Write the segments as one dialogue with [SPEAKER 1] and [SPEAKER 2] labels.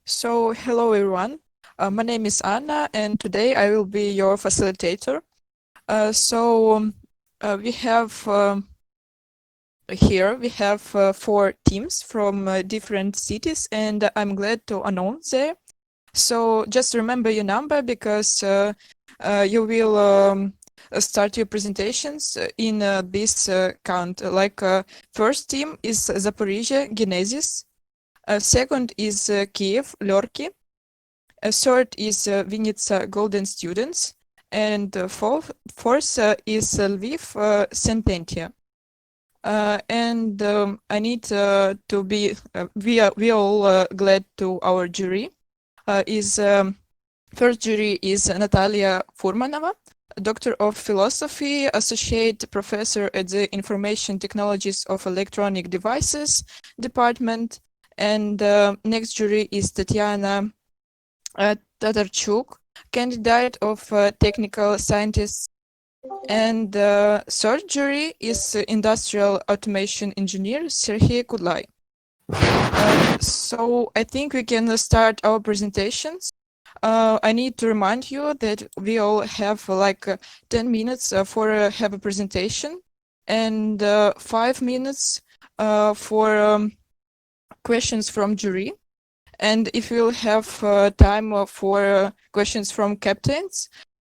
[SPEAKER 1] Hello everyone. My name is Anna, and today I will be your facilitator. We have here we have 4 teams from different cities, and I'm glad to announce there. So just remember your number because you will start your presentations in this count. First team is Zaporizhia Genesis. Second is Kiev Lorky. Third is Vinnytsia Golden Students, and fourth is Lviv Sententia. I need to be. We are all glad to our jury. First jury is Natalia Furmanova, Doctor of Philosophy, Associate Professor at the Information Technologies of Electronic Devices Department, and next jury is Tatiana Tatarchuk, candidate of technical scientists, and third jury is industrial automation engineer Sergey Kudlay. So I think we can start our presentations. I need to remind you that we all have 10 minutes for have a presentation, and 5 minutes for questions from jury. And if we'll have time for questions from captains,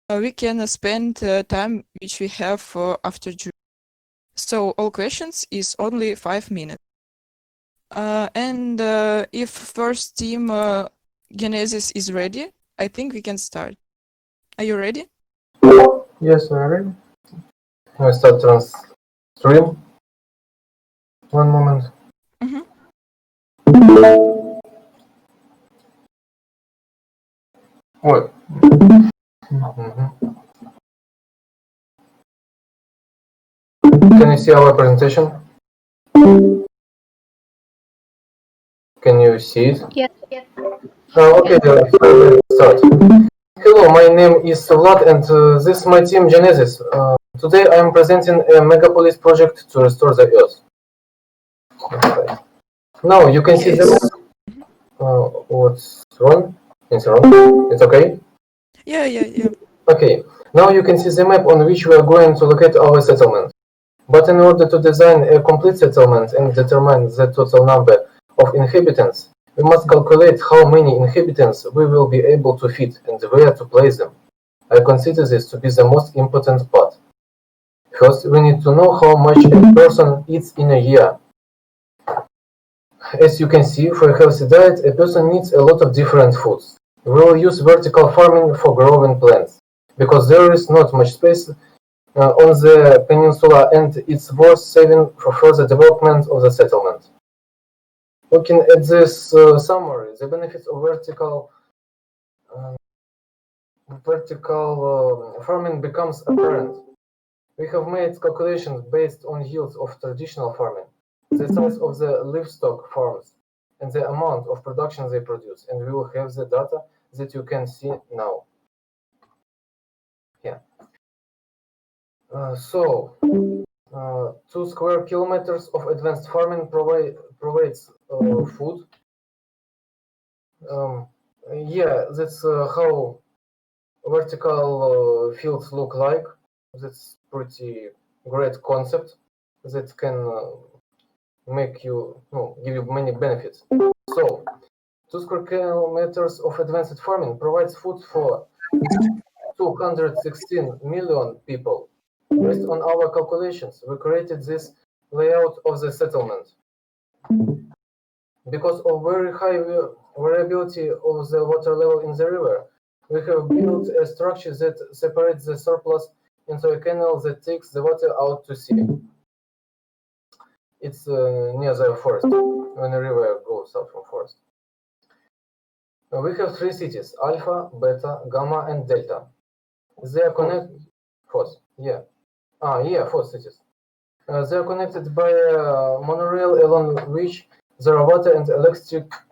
[SPEAKER 1] we can spend time which we have after jury. So all questions is only 5 minutes. If first team Genesis is ready, I think we can start. Are you ready?
[SPEAKER 2] Yes, we are ready. I start stream. One moment. Ой. Can you see our presentation? Can you see it?
[SPEAKER 3] Yes.
[SPEAKER 2] Okay, let's start. Hello, my name is Vlad, and this is my team Genesis. Today I am presenting a megapolis project to restore the Earth. Now you can see the map. What's wrong? It's wrong. It's okay?
[SPEAKER 1] Yeah.
[SPEAKER 2] Okay, now you can see the map on which we are going to locate our settlement. But in order to design a complete settlement and determine the total number of inhabitants, we must calculate how many inhabitants we will be able to feed and where to place them. I consider this to be the most important part. First, we need to know how much a person eats in a year. As you can see, for a healthy diet, a person needs a lot of different foods. We will use vertical farming for growing plants, because there is not much space on the peninsula, and it's worth saving for further development of the settlement. Looking at this summary, the benefits of vertical farming becomes apparent. We have made calculations based on yields of traditional farming, the size of the livestock farms, and the amount of production they produce, and we will have the data that you can see now. Yeah. 2 square kilometers of advanced farming provides food. Yeah, that's how vertical fields look like. That's pretty great concept that can make you, give you many benefits. So, 2 square kilometers of advanced farming provides food for 216 million people. Based on our calculations, we created this layout of the settlement. Because of very high variability of the water level in the river, we have built a structure that separates the surplus into a canal that takes the water out to sea. It's near the forest, when the river goes out from forest. We have 3 cities, Alpha, Beta, Gamma, and Delta. They are connected. 4, yeah. 4 cities. They are connected by a monorail along which there are water and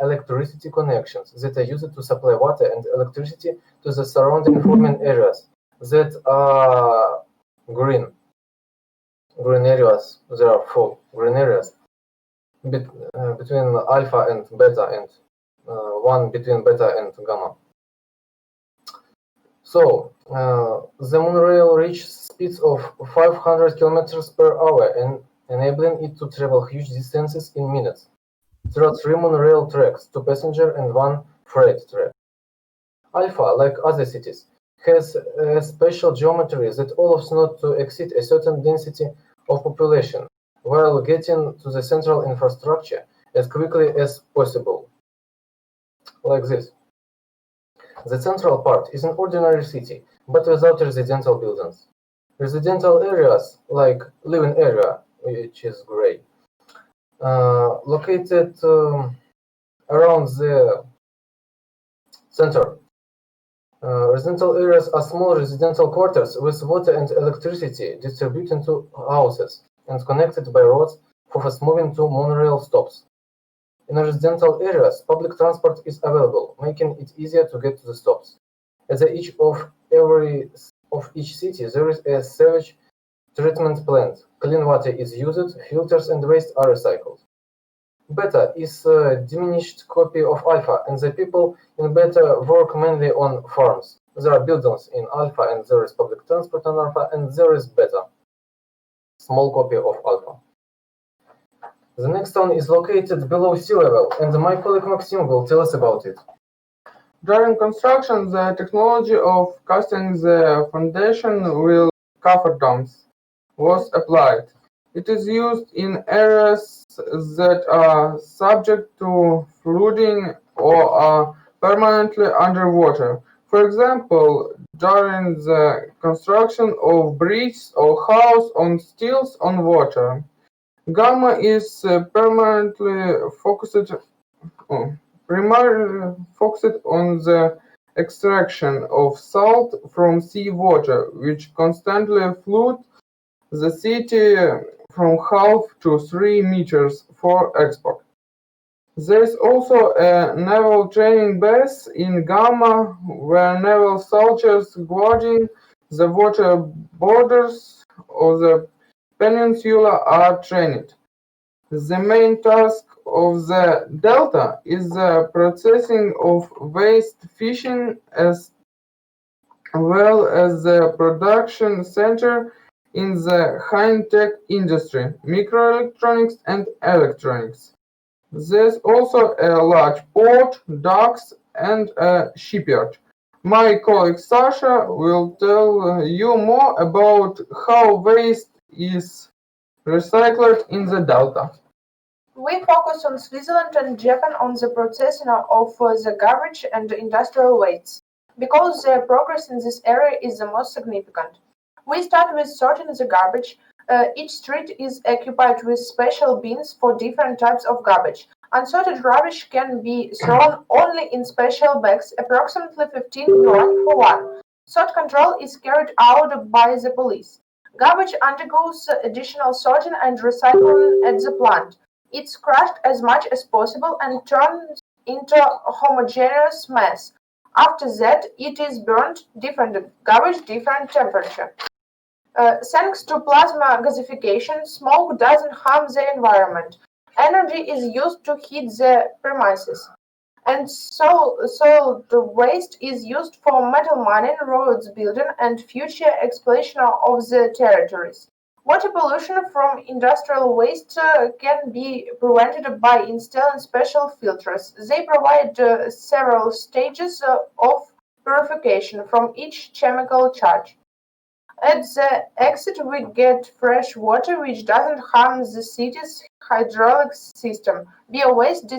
[SPEAKER 2] electricity connections that are used to supply water and electricity to the surrounding farming areas that are green. Green areas. There are 4 green areas between Alpha and Beta and one between beta and gamma. So the monorail reached speeds of 500 kilometers per hour and enabling it to travel huge distances in minutes. There are 3 monorail tracks, 2 passenger and 1 freight track. Alpha, like other cities, has a special geometry that allows not to exceed a certain density of population while getting to the central infrastructure as quickly as possible. Like this. The central part is an ordinary city, but without residential buildings. Residential areas, like living area, which is gray, located around the center. Residential areas are small residential quarters with water and electricity distributed to houses and connected by roads for fast-moving to monorail stops. In residential areas, public transport is available, making it easier to get to the stops. At the edge of each city, there is a sewage treatment plant. Clean water is used, filters and waste are recycled. Beta is a diminished copy of Alpha, and the people in Beta work mainly on farms. There are buildings in Alpha, and there is public transport in Alpha, and there is Beta, small copy of Alpha. The next town is located below sea level, and my colleague Maxim will tell us about it.
[SPEAKER 3] During construction, the technology of casting the foundation with cofferdomes was applied. It is used in areas that are subject to flooding or are permanently underwater. For example, during the construction of bridges or house on stilts on water. Gamma is primarily focused on the extraction of salt from sea water, which constantly flood the city from half to 3 meters for export. There is also a naval training base in Gamma, where naval soldiers guarding the water borders of the peninsula are trained. The main task of the delta is the processing of waste fishing as well as the production center in the high-tech industry, microelectronics and electronics. There's also a large port, docks, and a shipyard. My colleague Sasha will tell you more about how waste is recycled in the delta.
[SPEAKER 4] We focus on Switzerland and Japan on the processing of the garbage and industrial wastes, because their progress in this area is the most significant. We start with sorting the garbage. Each street is occupied with special bins for different types of garbage. Unsorted rubbish can be thrown only in special bags, approximately 15 yuan for one. Sort control is carried out by the police. Garbage undergoes additional sorting and recycling at the plant. It's crushed as much as possible and turned into a homogeneous mass. After that, it is burned. Different garbage, different temperature. Thanks to plasma gasification, smoke doesn't harm the environment. Energy is used to heat the premises. And so the waste is used for metal mining, roads building, and future exploitation of the territories. Water pollution from industrial waste can be prevented by installing special filters. They provide several stages of purification from each chemical charge. At the exit, we get fresh water which doesn't harm the city's hydraulic system. Bio-waste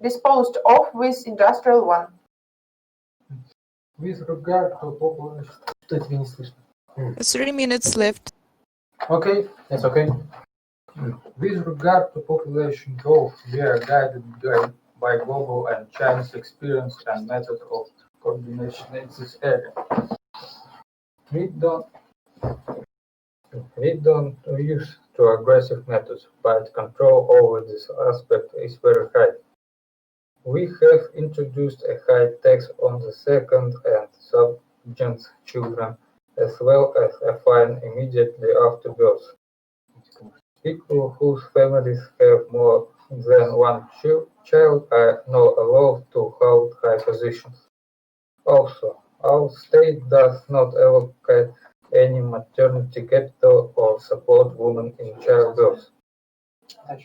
[SPEAKER 4] disposed of with industrial one.
[SPEAKER 3] With regard to population,
[SPEAKER 2] Что я тебя не слышно?
[SPEAKER 1] 3 minutes left.
[SPEAKER 2] Okay, it's okay.
[SPEAKER 3] with regard to population growth, we are guided by global and Chinese experience and method of coordination in this area. We don't use too aggressive methods, but control over this aspect is very high. We have introduced a high tax on the second and subsequent children, as well as a fine immediately after birth. People whose families have more
[SPEAKER 2] than one child are not allowed to hold high positions. Also, our state does not allocate any maternity capital or support women in childbirth.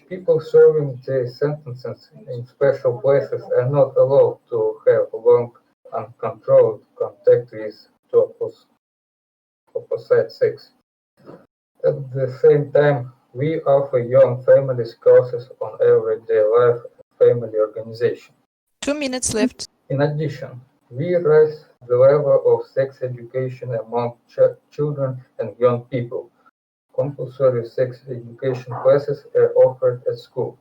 [SPEAKER 2] People serving their sentences in special places are not allowed to have long, uncontrolled contact with the opposite sex. At the same time, we offer young families courses on everyday life and family organization.
[SPEAKER 1] 2 minutes left.
[SPEAKER 2] In addition, we raise the level of sex education among children and young people. Compulsory sex education classes are offered at school.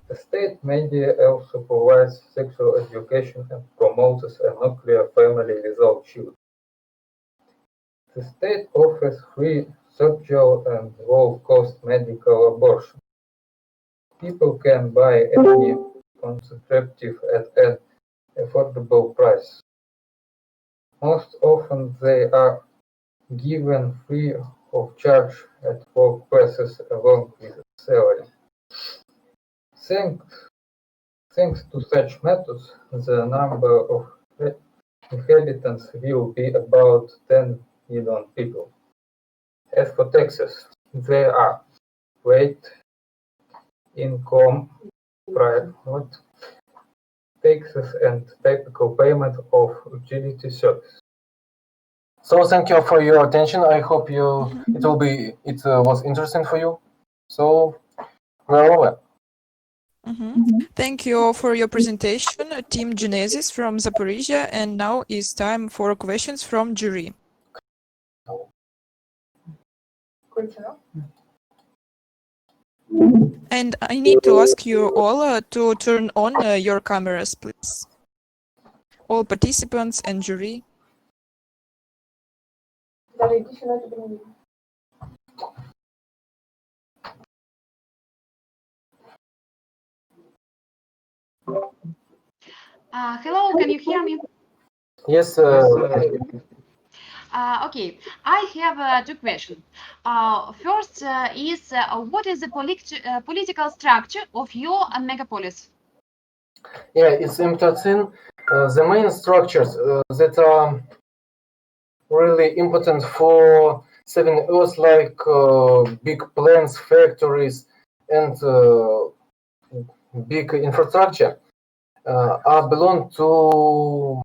[SPEAKER 2] The state media also provides sexual education and promotes a nuclear family without children. The state offers free surgical and low-cost medical abortion. People can buy any contraceptive at an affordable price. Most often they are given free of charge at work places along with salary. Thanks to such methods, the number of inhabitants will be about 10 million people. As for taxes, there are weight, income, private taxes, and typical payment of utility service. So thank you for your attention. I hope it was interesting for you. So we're over.
[SPEAKER 1] Thank you for your presentation, Team Genesis from Zaporizhia, and now is time for questions from jury. And I need to ask you all to turn on your cameras, please. All participants and jury.
[SPEAKER 5] Hello, can you hear me?
[SPEAKER 2] Yes.
[SPEAKER 5] Okay, I have two questions. First is what is the political structure of your megapolis?
[SPEAKER 2] Yeah, it's Mtotsin. The main structures that are really important for saving Earth, like big plants, factories, and big infrastructure, are belong to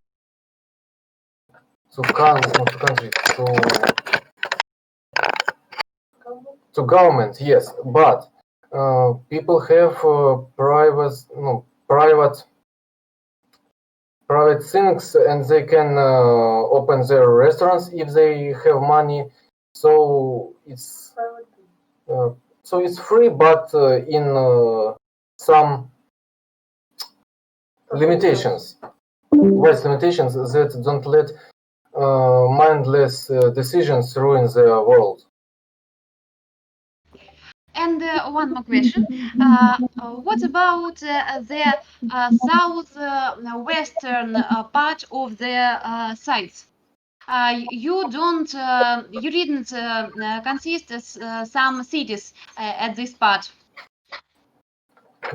[SPEAKER 2] country, to government. Yes, but people have private things, and they can open their restaurants if they have money. So it's free, but in some limitations, wise limitations that don't let mindless decisions ruin the world.
[SPEAKER 5] And one more question. What about the southwestern part of the sites? You didn't consist some cities at this part.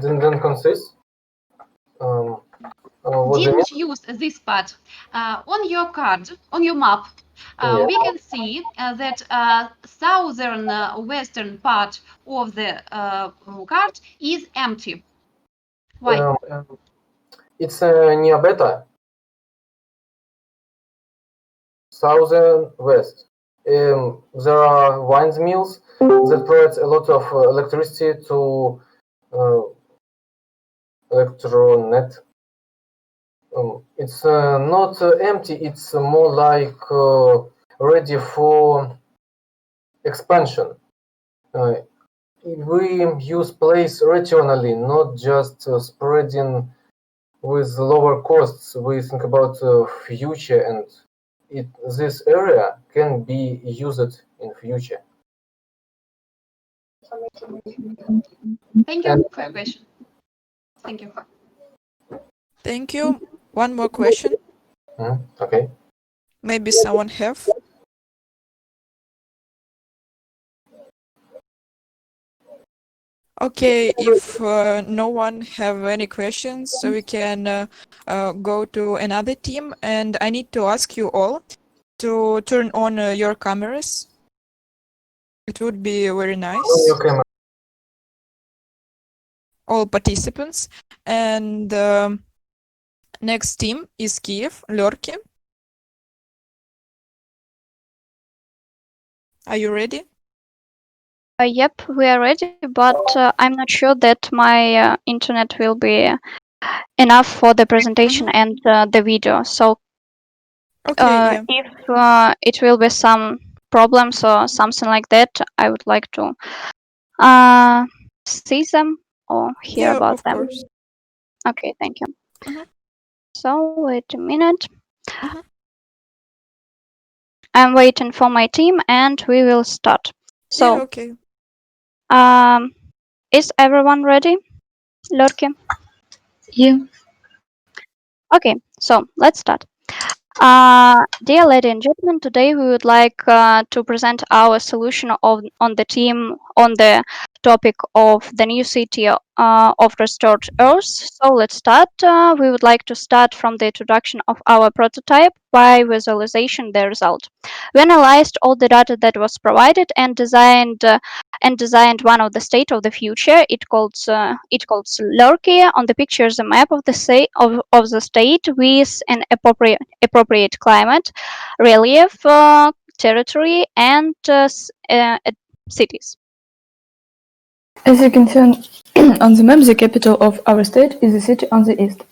[SPEAKER 2] Didn't consist.
[SPEAKER 5] Didn't use this part. On your card, on your map, we can see that southern western part of the card is empty. Why?
[SPEAKER 2] It's near Beta, southern west. There are windmills that provide a lot of electricity to electronet. It's not empty, it's more like ready for expansion. We use place rationally, not just spreading with lower costs. We think about future, and this area can be used in future.
[SPEAKER 5] Thank you for your question. Thank you.
[SPEAKER 1] Thank you. One more question.
[SPEAKER 2] Okay.
[SPEAKER 1] Maybe someone have? Okay, if no one have any questions, so we can go to another team, and I need to ask you all to turn on your cameras. It would be very nice.
[SPEAKER 2] Your camera.
[SPEAKER 1] All participants. And next team is Kiev, Lorki. Are you ready?
[SPEAKER 6] Yep, we are ready, but I'm not sure that my internet will be enough for the presentation and the video. So
[SPEAKER 1] Okay, yeah.
[SPEAKER 6] if it will be some problems or something like that, I would like to see them or hear
[SPEAKER 1] Yeah,
[SPEAKER 6] about
[SPEAKER 1] of
[SPEAKER 6] them.
[SPEAKER 1] course.
[SPEAKER 6] Okay, thank you.
[SPEAKER 1] Mhm.
[SPEAKER 6] So wait a minute.
[SPEAKER 1] Mhm.
[SPEAKER 6] I'm waiting for my team and we will start. So,
[SPEAKER 1] Yeah, okay.
[SPEAKER 6] is everyone ready? Lorki?
[SPEAKER 7] Yeah.
[SPEAKER 6] Okay, so let's start. Dear ladies and gentlemen, today we would like to present our solution on the topic of the new city of restored Earth. So let's start. We would like to start from the introduction of our prototype by visualization the result. We analyzed all the data that was provided and designed one of the state of the future. It called Lurky. On the picture is a map of the state with an appropriate climate, relief, territory, and cities.
[SPEAKER 8] As you can see on the map, the capital of our state is the city on the east.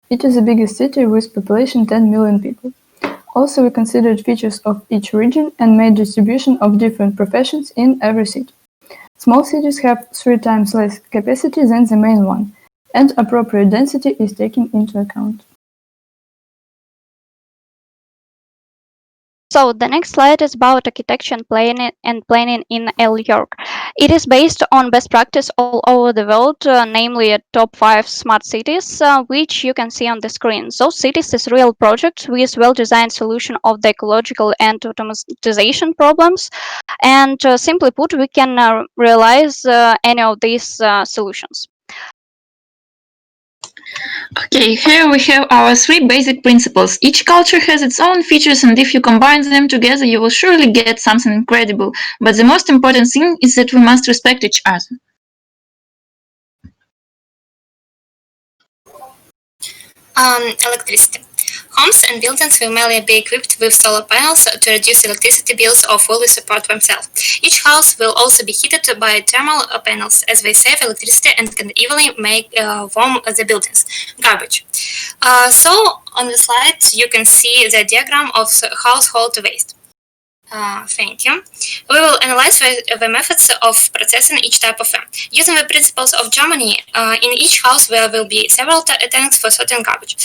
[SPEAKER 8] It is the biggest city with population 10 million people. Also, we considered features of each region and made distribution of different professions in every city. Small cities have 3 times less capacity than the main one, and appropriate density is taken into account.
[SPEAKER 6] So the next slide is about architecture and planning in York. It is based on best practice all over the world, namely top 5 smart cities, which you can see on the screen. Those cities is real projects with well-designed solution of the ecological and automatization problems. And simply put, we can realize any of these solutions.
[SPEAKER 7] Okay, here we have our 3 basic principles. Each culture has its own features, and if you combine them together, you will surely get something incredible. But the most important thing is that we must respect each other.
[SPEAKER 9] Electricity. Homes and buildings will mainly be equipped with solar panels to reduce electricity bills or fully support themselves. Each house will also be heated by thermal panels, as they save electricity and can evenly make warm the buildings. Garbage. So on the slide you can see the diagram of household waste. Thank you. We will analyze the methods of processing each type of them. Using the principles of Germany, in each house there will be several tanks for sorting garbage.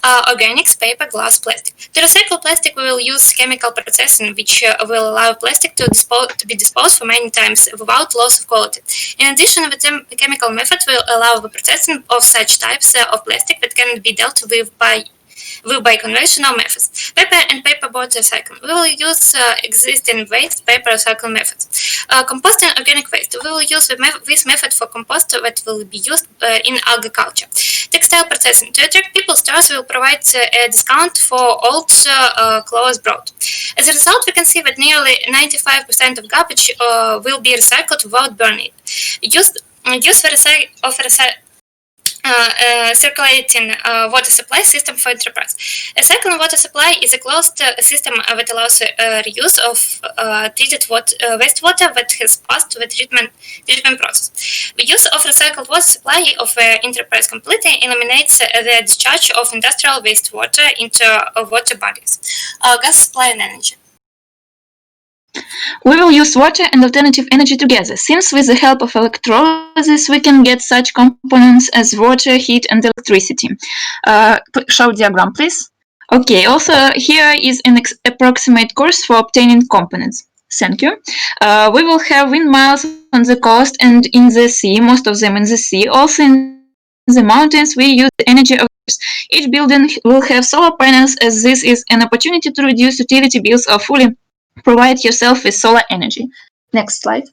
[SPEAKER 9] Organics, paper, glass, plastic. To recycle plastic, we will use chemical processing, which will allow plastic to be disposed for many times without loss of quality. In addition, the chemical method will allow the processing of such types of plastic that can be dealt with by conventional methods. Paper and paperboard recycling. We will use existing waste paper recycling methods. Composting organic waste. We will use this method for compost that will be used in agriculture. Textile processing. To attract people, stores will provide a discount for old clothes brought. As a result, we can see that nearly 95% of garbage will be recycled without burning. Use circulating water supply system for enterprise. A cycling water supply is a closed system that allows reuse of treated wastewater that has passed the treatment process. The use of recycled water supply of enterprise completely eliminates the discharge of industrial wastewater into water bodies. Gas supply and energy.
[SPEAKER 7] We will use water and alternative energy together, since with the help of electrolysis we can get such components as water, heat, and electricity. Show diagram, please. Okay, also here is an approximate course for obtaining components. Thank you. We will have windmills on the coast and in the sea, most of them in the sea. Also in the mountains, we use the energy of each building will have solar panels, as this is an opportunity to reduce utility bills or fully provide yourself with solar energy. Next slide.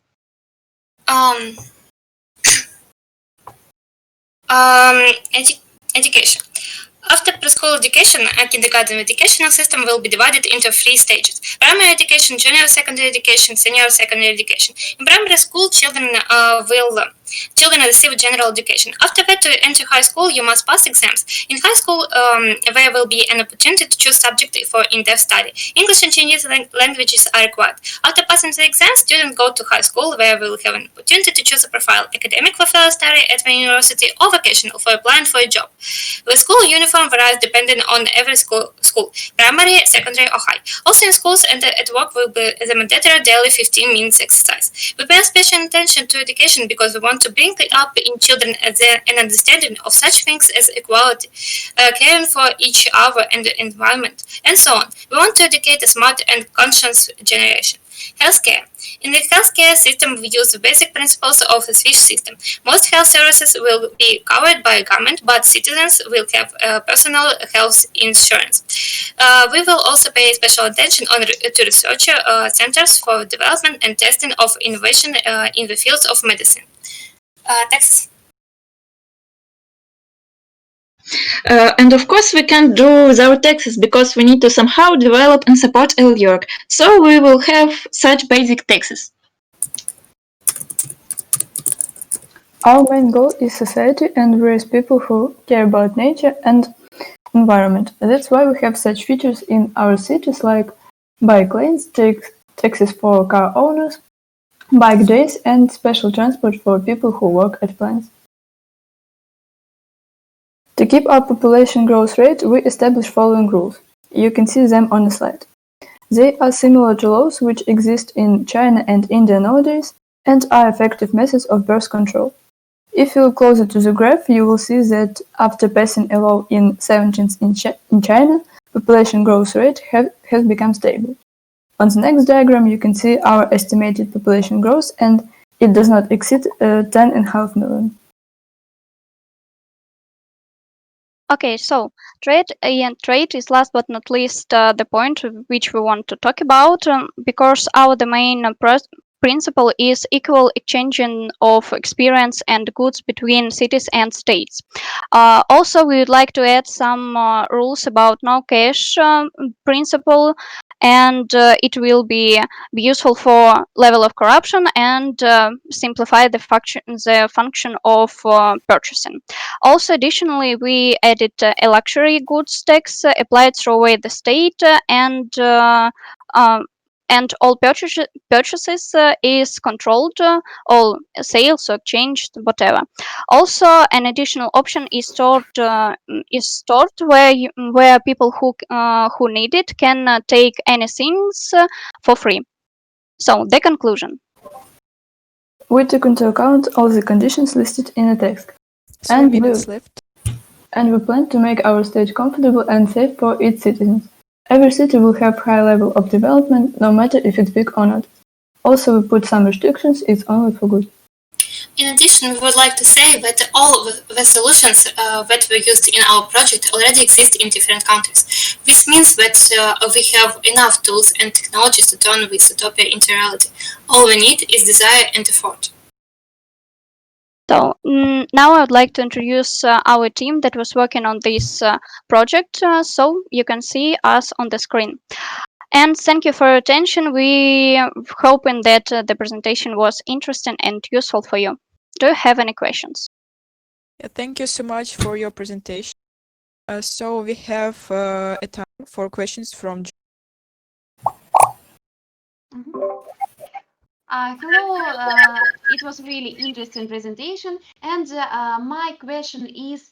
[SPEAKER 9] Education. After preschool education, a kindergarten educational system will be divided into 3 stages: primary education, junior secondary education, senior secondary education. In primary school, children receive general education. After that, to enter high school, you must pass exams. In high school, there will be an opportunity to choose subject for in-depth study. English and Chinese languages are required. After passing the exam, students go to high school, where they will have an opportunity to choose a profile: academic for further study at the university, or vocational for applying for a job. The school uniform varies depending on every school, primary, secondary, or high. Also in schools and at work will be the mandatory daily 15 minutes exercise. We pay special attention to education because we want to bring up in children an understanding of such things as equality, caring for each other and the environment, and so on. We want to educate a smart and conscious generation. Healthcare. In the healthcare system, we use the basic principles of the Swiss system. Most health services will be covered by government, but citizens will have personal health insurance. We will also pay special attention to research centers for development and testing of innovation in the fields of medicine. Texas.
[SPEAKER 7] And of course, we can't do without taxes because we need to somehow develop and support York. So we will have such basic taxes.
[SPEAKER 8] Our main goal is society and raise people who care about nature and environment. That's why we have such features in our cities like bike lanes, taxis for car owners, bike days, and special transport for people who work at plants. To keep our population growth rate, we establish following rules. You can see them on the slide. They are similar to laws which exist in China and India nowadays and are effective methods of birth control. If you look closer to the graph, you will see that after passing a law in 17th in China, population growth rate has become stable. On the next diagram, you can see our estimated population growth, and it does not exceed 10.5 million.
[SPEAKER 6] Okay, so trade is last but not least the point which we want to talk about because our main principle is equal exchanging of experience and goods between cities and states. Also, we would like to add some rules about no cash principle, and it will be useful for level of corruption and simplify the function of purchasing. Also, additionally, we added a luxury goods tax applied throughout the state, and all purchases is controlled, all sales or changed, whatever. Also, an additional option is stored where people who need it can take anything for free. So the conclusion.
[SPEAKER 8] We took into account all the conditions listed in the text.
[SPEAKER 1] 3 minutes left.
[SPEAKER 8] And we plan to make our state comfortable and safe for its citizens. Every city will have high level of development, no matter if it's big or not. Also, we put some restrictions, it's only for good.
[SPEAKER 9] In addition, we would like to say that all the solutions that were used in our project already exist in different countries. This means that we have enough tools and technologies to turn this utopia into reality. All we need is desire and effort.
[SPEAKER 6] So now I would like to introduce our team that was working on this project, so you can see us on the screen. And thank you for your attention. We hoping that the presentation was interesting and useful for you. Do you have any questions?
[SPEAKER 1] Yeah, thank you so much for your presentation. So we have a time for questions from.
[SPEAKER 5] Hello, it was really interesting presentation, and my question is,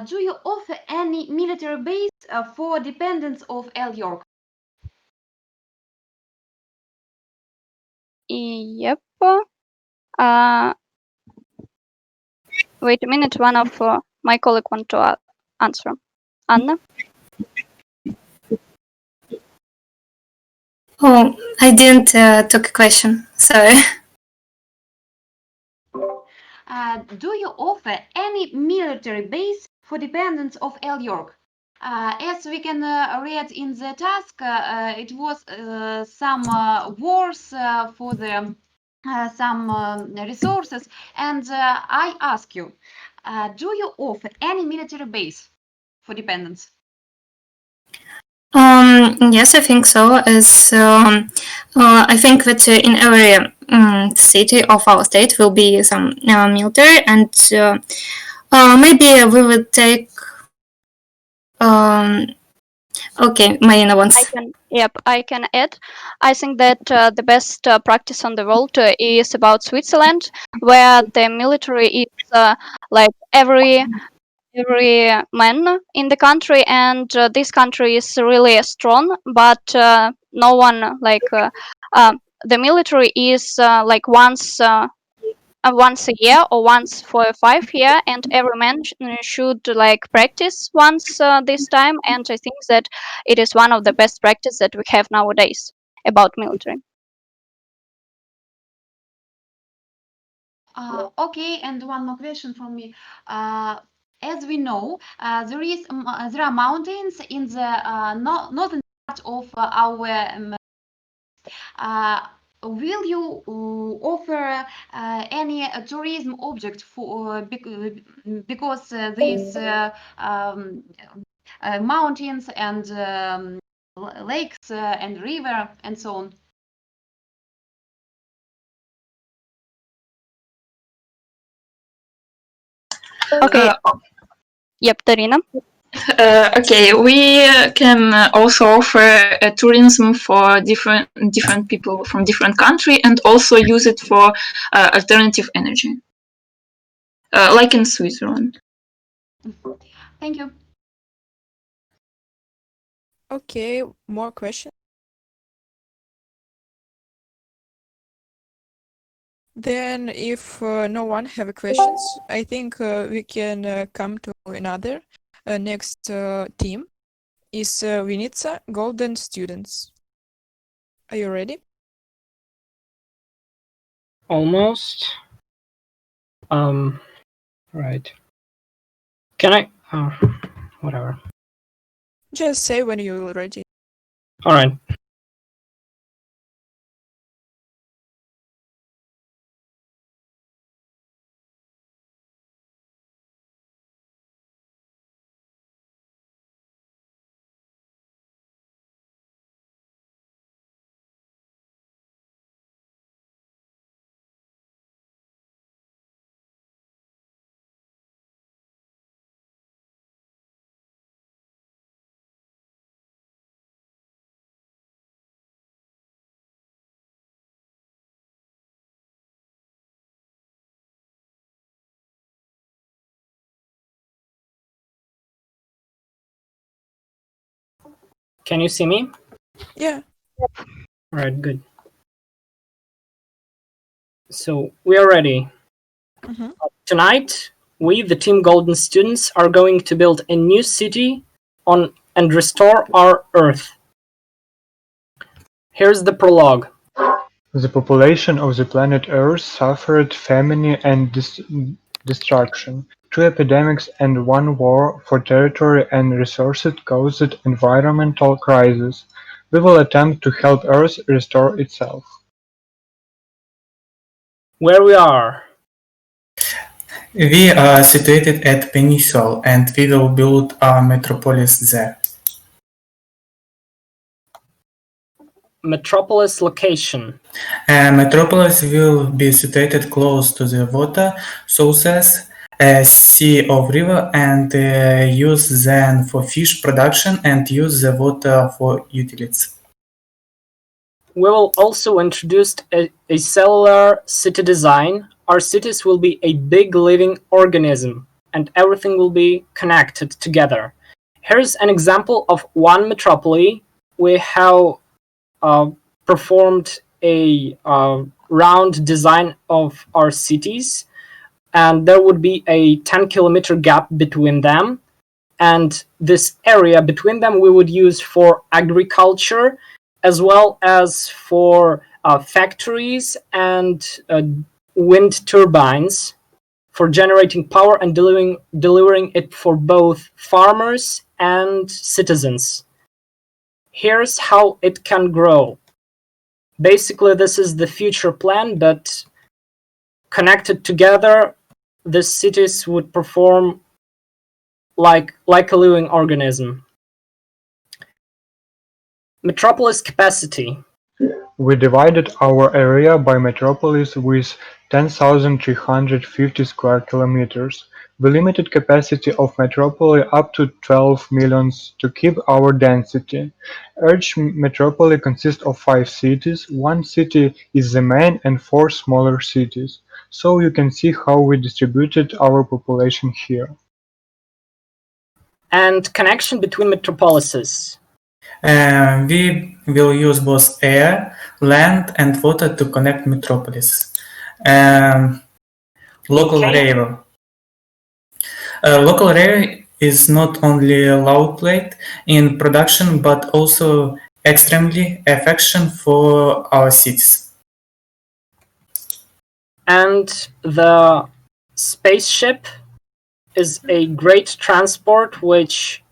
[SPEAKER 5] do you offer any military base for dependents of York?
[SPEAKER 6] Yep. Wait a minute, one of my colleague want to answer. Anna?
[SPEAKER 9] Oh, I didn't took a question. Sorry.
[SPEAKER 5] Do you offer any military base for dependents of York? As we can read in the task, it was some wars for the some resources, and I ask you, Do you offer any military base for dependents?
[SPEAKER 9] Yes, I think so. As I think that in every city of our state will be some military, and maybe we would take. Okay, Marina wants.
[SPEAKER 6] I can add. I think that the best practice on the world is about Switzerland, where the military is like every man in the country, and this country is really strong, but no one the military is like once a year or once for 5 year, and every man should like practice once this time, and I think that it is one of the best practice that we have nowadays about military.
[SPEAKER 5] Okay, and one more question from me. As we know, there are mountains in the northern part of our will you offer any tourism object for because these mountains and lakes and river and so on?
[SPEAKER 6] Okay. Yep, Darina.
[SPEAKER 7] Okay, we can also offer tourism for different people from different country, and also use it for alternative energy, like in Switzerland.
[SPEAKER 5] Thank you.
[SPEAKER 1] Okay, more questions? Then, if no one have questions, I think we can come to another. Next team is Vinica Golden Students. Are you ready?
[SPEAKER 10] Almost. Right. Can I? Whatever.
[SPEAKER 1] Just say when you're ready.
[SPEAKER 10] All right. Can you see me?
[SPEAKER 1] Yeah.
[SPEAKER 10] All right, good. So we are ready.
[SPEAKER 1] Mhm.
[SPEAKER 10] Tonight, we, the Team Golden Students, are going to build a new city on and restore our Earth. Here's the prologue.
[SPEAKER 11] The population of the planet Earth suffered famine and destruction. 2 epidemics and 1 war for territory and resources caused environmental crisis. We will attempt to help Earth restore itself.
[SPEAKER 10] Where we are.
[SPEAKER 12] We are situated at Peninsula, and we will build our metropolis there.
[SPEAKER 10] Metropolis location.
[SPEAKER 12] Metropolis will be situated close to the water sources, sea or river, and use them for fish production and use the water for utilities.
[SPEAKER 10] We will also introduce a cellular city design. Our cities will be a big living organism, and everything will be connected together. Here's an example of one metropolis. We have performed a round design of our cities, and there would be a 10-kilometer gap between them, and this area between them we would use for agriculture as well as for factories and wind turbines for generating power and delivering it for both farmers and citizens. Here's how it can grow. Basically, this is the future plan, but connected together the cities would perform like a living organism. Metropolis capacity.
[SPEAKER 11] We divided our area by metropolis with 10,350 square kilometers. We limited capacity of metropolis up to 12 millions to keep our density. Each metropolis consists of 5 cities. One city is the main and 4 smaller cities. So you can see how we distributed our population here.
[SPEAKER 10] And connection between metropolises.
[SPEAKER 12] We will use both air, land, and water to connect metropolis. Local rail. Local rail is not only a low plate in production, but also extremely efficient for our cities.
[SPEAKER 10] And the spaceship is a great transport which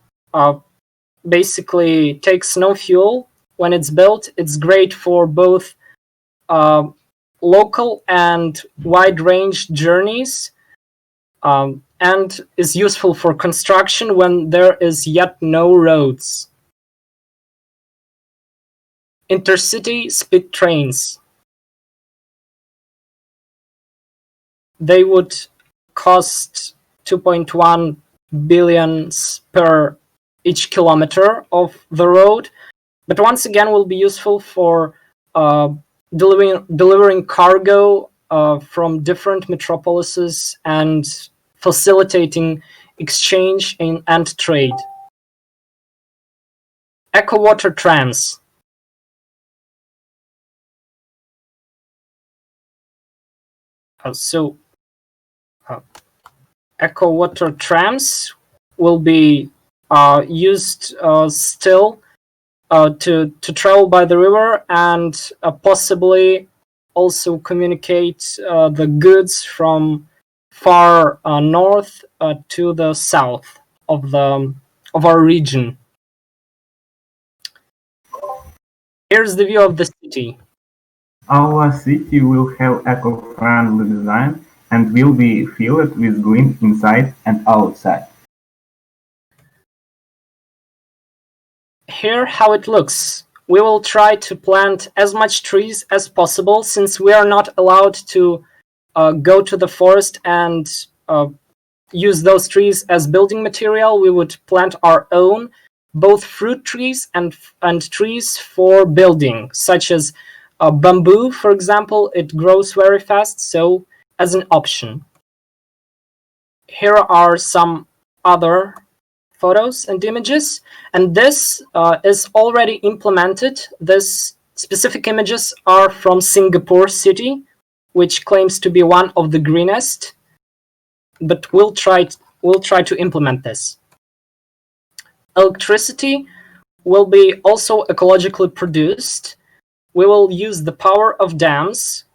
[SPEAKER 10] basically takes no fuel when it's built. It's great for both local and wide-range journeys, and is useful for construction when there is yet no roads. Intercity speed trains. They would cost 2.1 billion per each kilometer of the road, but once again will be useful for delivering cargo from different metropolises and facilitating exchange and trade. Eco water trams. Eco water trams will be used still to travel by the river and possibly also communicate the goods from far north to the south of our region. Here's the view of the city.
[SPEAKER 13] Our city will have eco-friendly design and will be filled with green inside and outside.
[SPEAKER 10] Here how it looks. We will try to plant as much trees as possible, since we are not allowed to go to the forest and use those trees as building material. We would plant our own, both fruit trees and trees for building, such as bamboo, for example. It grows very fast, so as an option. Here are some other photos and images, and this is already implemented. This specific images are from Singapore city, which claims to be one of the greenest, but we'll try to implement this. Electricity will be also ecologically produced. We will use the power of dams,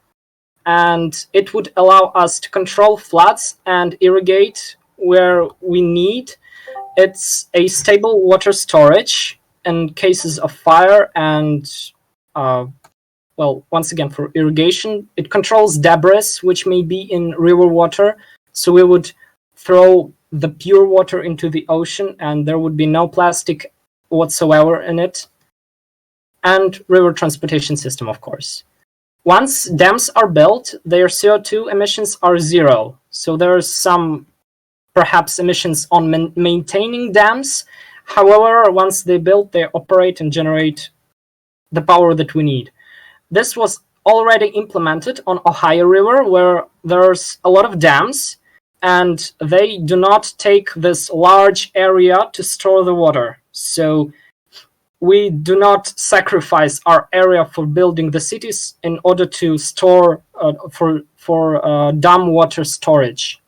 [SPEAKER 10] and it would allow us to control floods and irrigate where we need. It's a stable water storage in cases of fire and, well, once again, for irrigation. It controls debris, which may be in river water, so we would throw the pure water into the ocean and there would be no plastic whatsoever in it. And river transportation system, of course. Once dams are built, their CO2 emissions are zero. So there are some perhaps emissions on maintaining dams. However, once they build, they operate and generate the power that we need. This was already implemented on Ohio River, where there's a lot of dams, and they do not take this large area to store the water. So we do not sacrifice our area for building the cities in order to store for dam water storage.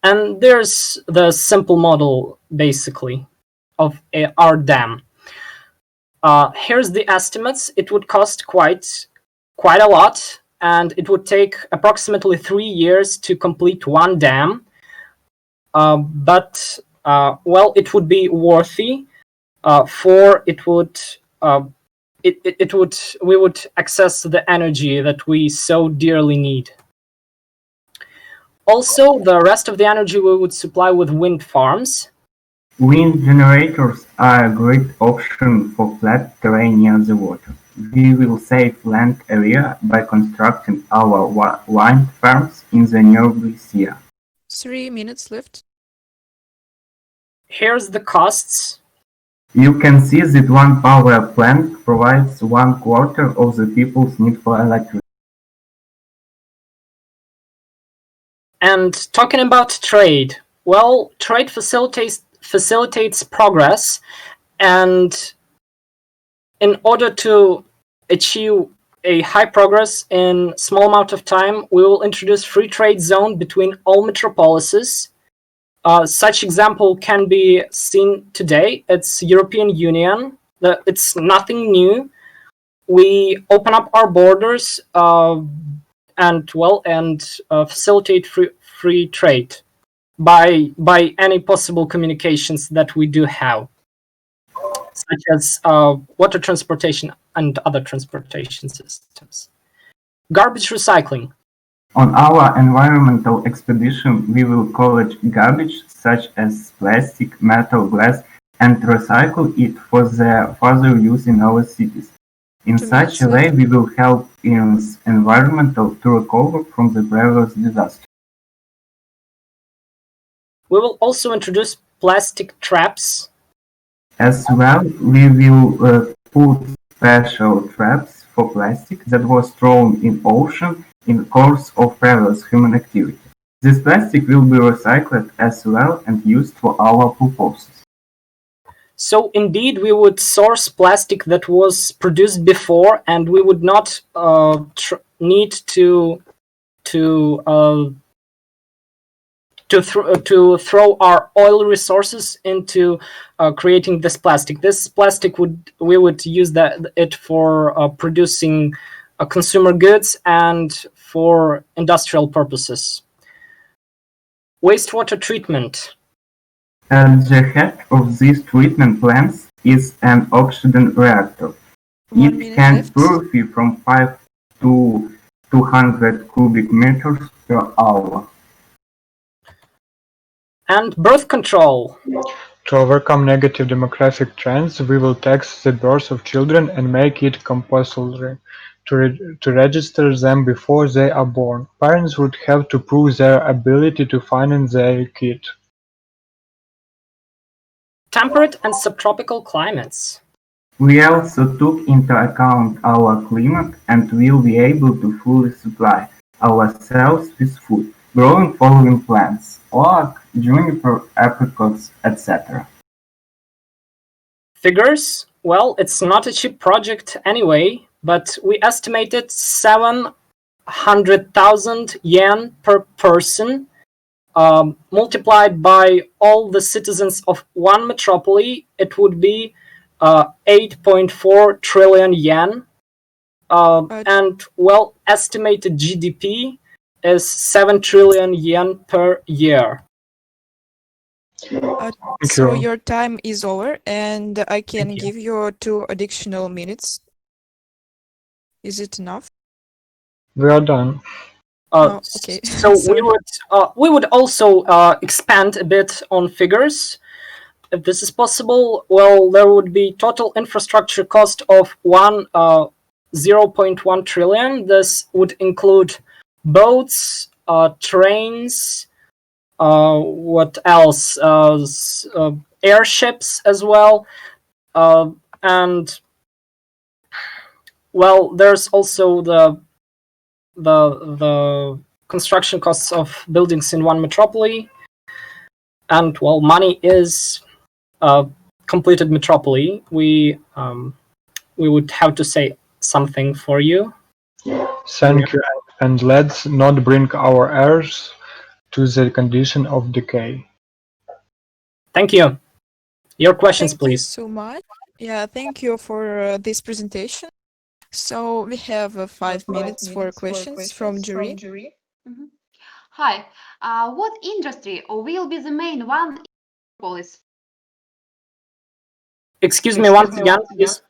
[SPEAKER 10] And there's the simple model, basically, of our dam. Here's the estimates. It would cost quite a lot, and it would take approximately 3 years to complete one dam. But well, it would be worthy. We would access the energy that we so dearly need. Also, the rest of the energy we would supply with wind farms.
[SPEAKER 13] Wind generators are a great option for flat terrain near the water. We will save land area by constructing our wind farms in the nearby sea.
[SPEAKER 1] 3 minutes left.
[SPEAKER 10] Here's the costs.
[SPEAKER 13] You can see that one power plant provides 1/4 of the people's need for electricity.
[SPEAKER 10] And talking about trade, well, trade facilitates progress, and in order to achieve a high progress in small amount of time, we will introduce free trade zone between all metropolises. Such example can be seen today. It's European Union. It's nothing new. We open up our borders and facilitate free trade by any possible communications that we do have, such as water transportation and other transportation systems. Garbage recycling.
[SPEAKER 13] On our environmental expedition, we will collect garbage such as plastic, metal, glass, and recycle it for their further use in our cities. In such a way, we will help in environmental to recover from the previous disaster.
[SPEAKER 10] We will also introduce plastic traps.
[SPEAKER 13] As well, we will put special traps for plastic that was thrown in ocean in course of previous human activity. This plastic will be recycled as well and used for our purposes.
[SPEAKER 10] So indeed, we would source plastic that was produced before, and we would not need to throw our oil resources into creating this plastic. This plastic we would use it for producing consumer goods and for industrial purposes. Wastewater treatment.
[SPEAKER 13] At the head of these treatment plants is an oxygen reactor. It can purify from 5 to 200 cubic meters per hour.
[SPEAKER 10] And birth control.
[SPEAKER 11] To overcome negative demographic trends, we will tax the birth of children and make it compulsory to register them before they are born. Parents would have to prove their ability to finance their kid.
[SPEAKER 10] Temperate and subtropical climates.
[SPEAKER 13] We also took into account our climate and will be able to fully supply ourselves with food, growing following plants, oak, juniper, apricots, etc.
[SPEAKER 10] Figures? Well, it's not a cheap project anyway, but we estimated 700,000 yen per person, multiplied by all the citizens of one metropolis, it would be 8.4 trillion yen. And well, estimated GDP is 7 trillion yen per year.
[SPEAKER 1] So your time is over, and I can give you 2 additional minutes. Is it enough?
[SPEAKER 11] We are done.
[SPEAKER 1] Okay.
[SPEAKER 10] So we would also expand a bit on figures, if this is possible. Well, there would be total infrastructure cost of 0.1 trillion. This would include boats, trains, what else? Airships as well, and well, there's also the construction costs of buildings in one metropolis, and well, money is completed metropolis. We would have to say something for you.
[SPEAKER 11] Thank you, and let's not bring our heirs to the condition of decay.
[SPEAKER 10] Thank you. Your questions, please.
[SPEAKER 1] Thank you so much. Yeah, thank you for this presentation. So we have 5 minutes for questions from jury.
[SPEAKER 5] Mm-hmm. Hi. What industry will be the main one in Metropolis?
[SPEAKER 10] Excuse me once again, please.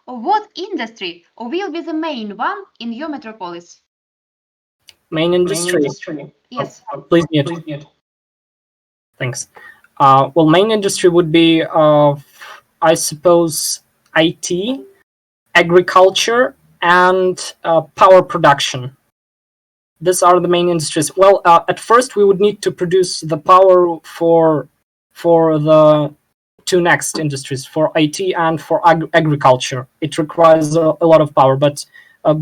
[SPEAKER 5] What industry will be the main one in your metropolis?
[SPEAKER 10] Main industry.
[SPEAKER 5] Yes.
[SPEAKER 10] Please mute. Thanks. Well, main industry would be, I suppose, IT, agriculture, and power production. These are the main industries. Well, at first we would need to produce the power for the two next industries, for IT and for agriculture. It requires a lot of power, but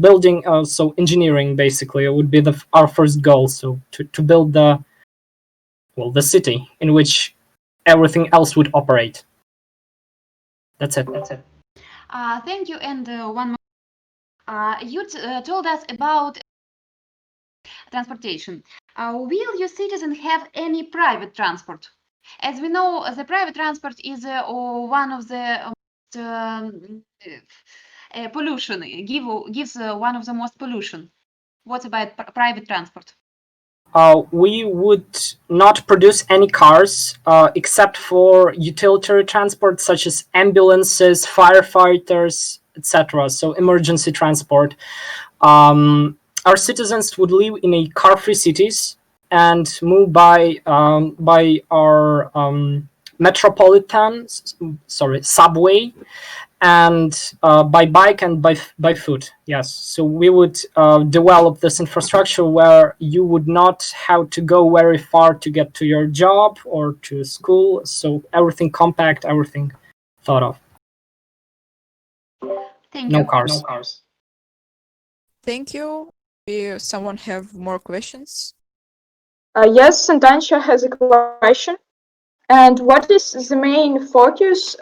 [SPEAKER 10] building, so engineering basically would be our first goal. So to build the city in which everything else would operate. That's it.
[SPEAKER 5] Thank you. And one more. You told us about transportation. Will your citizens have any private transport? As we know, the private transport is one of the pollution, gives one of the most pollution. What about private transport?
[SPEAKER 10] We would not produce any cars except for utilitarian transport such as ambulances, firefighters, etc. So emergency transport. Our citizens would live in a car-free cities and move by our subway, and by bike and by foot. Yes, so we would develop this infrastructure where you would not have to go very far to get to your job or to school. So everything compact, everything thought of.
[SPEAKER 5] Thank
[SPEAKER 10] No
[SPEAKER 5] you.
[SPEAKER 10] cars.
[SPEAKER 1] Thank you. Do someone have more questions?
[SPEAKER 14] Yes, Sententia has a question. And what is the main focus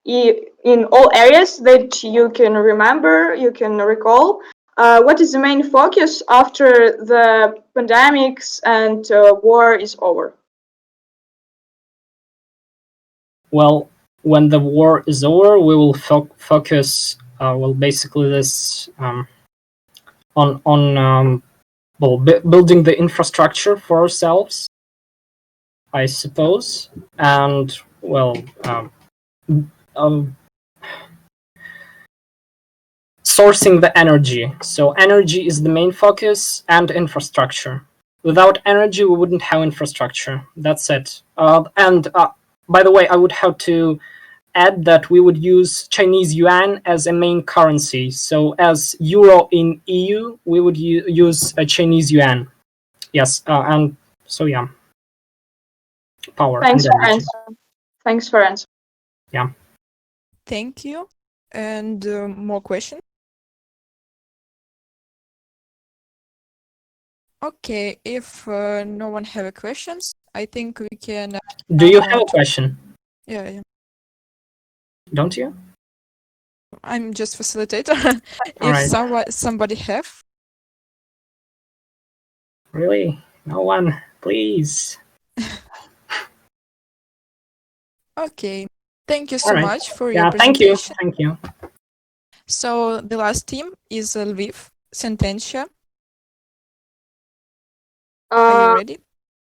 [SPEAKER 14] in all areas that you can remember, you can recall? What is the main focus after the pandemics and war is over?
[SPEAKER 10] Well, when the war is over, we will focus. Basically this on building the infrastructure for ourselves, I suppose, and sourcing the energy. So energy is the main focus, and infrastructure. Without energy, we wouldn't have infrastructure. That's it. And by the way, I would have to add that we would use Chinese yuan as a main currency. So as euro in EU, we would use a Chinese yuan. Yes, and so yeah. Power.
[SPEAKER 14] Thanks for answering.
[SPEAKER 10] Yeah.
[SPEAKER 1] Thank you. And more questions? Okay, if no one have questions, I think we can.
[SPEAKER 10] Do you have a question?
[SPEAKER 1] Yeah.
[SPEAKER 10] Don't you?
[SPEAKER 1] I'm just facilitator. If somebody have.
[SPEAKER 10] Really? No one, please.
[SPEAKER 1] Okay. Thank you so much for your
[SPEAKER 10] Yeah,
[SPEAKER 1] presentation.
[SPEAKER 10] thank you.
[SPEAKER 1] So the last team is Lviv, Sententia. Are you ready?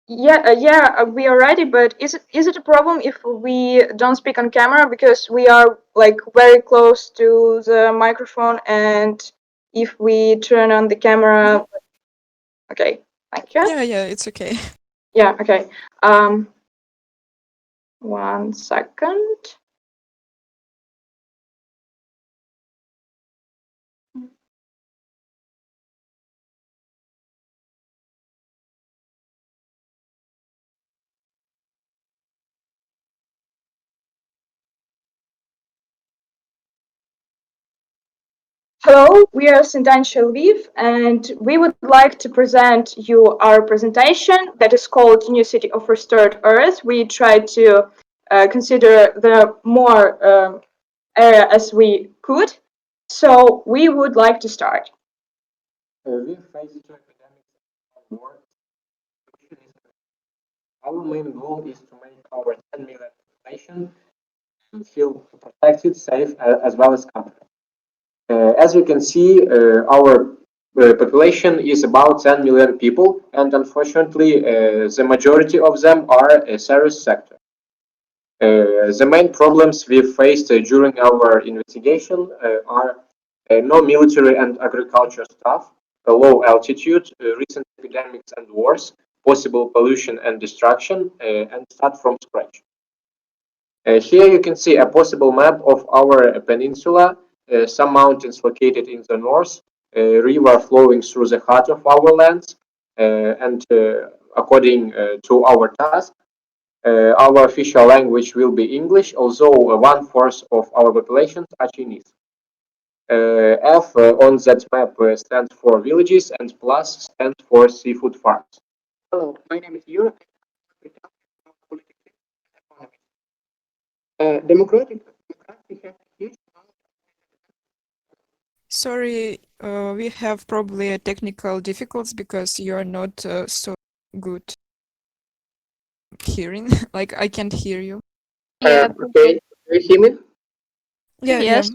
[SPEAKER 14] Yeah, we are ready. But is it a problem if we don't speak on camera because we are like very close to the microphone, and if we turn on the camera? Okay, thank you.
[SPEAKER 1] Yeah, it's okay.
[SPEAKER 14] Yeah, okay. 1 second. Hello, we are Sententia Lviv, and we would like to present you our presentation that is called New City of Restored Earth. We try to consider the more area as we could. So we would like to start.
[SPEAKER 15] We face two epidemics of war. Our main goal is to make our 10 million population feel protected, safe, as well as comfortable. As you can see, our population is about 10 million people, and unfortunately, the majority of them are a service sector. The main problems we faced during our investigation are no military and agriculture staff, low altitude, recent epidemics and wars, possible pollution and destruction, and start from scratch. Here you can see a possible map of our peninsula, some mountains located in the north, a river flowing through the heart of our lands, and according to our task, our official language will be English, although 1/4 of our population are Chinese. F on that map stands for villages, and plus stands for seafood farms. Hello, my name is Yura. Democratic has huge.
[SPEAKER 1] Sorry, we have probably a technical difficulties because you are not so good hearing. Like I can't hear you.
[SPEAKER 16] Okay, do you hear me?
[SPEAKER 1] Yeah,
[SPEAKER 6] Yes.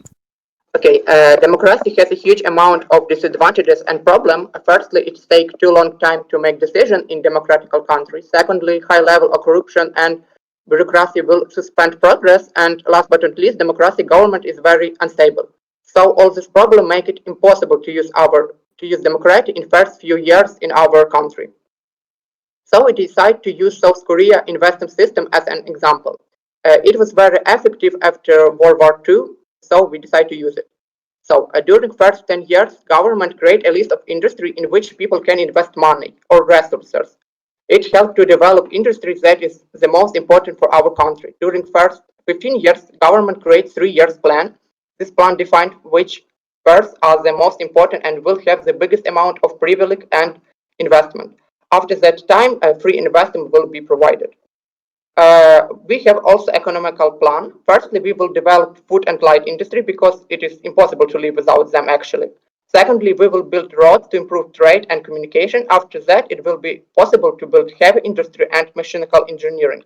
[SPEAKER 16] Okay, democracy has a huge amount of disadvantages and problem. Firstly, it takes too long time to make decisions in democratical countries. Secondly, high level of corruption and bureaucracy will suspend progress. And last but not least, democratic government is very unstable. So all this problem make it impossible to use democracy in first few years in our country. So we decided to use South Korea investment system as an example. It was very effective after World War II, so we decided to use it. So during first 10 years, government create a list of industry in which people can invest money or resources. It helped to develop industries that is the most important for our country. During first 15 years, government creates 3 years plan. This plan defined which first are the most important and will have the biggest amount of privilege and investment. After that time, a free investment will be provided. We have also economical plan. Firstly, we will develop food and light industry because it is impossible to live without them actually. Secondly, we will build roads to improve trade and communication. After that, it will be possible to build heavy industry and mechanical engineering.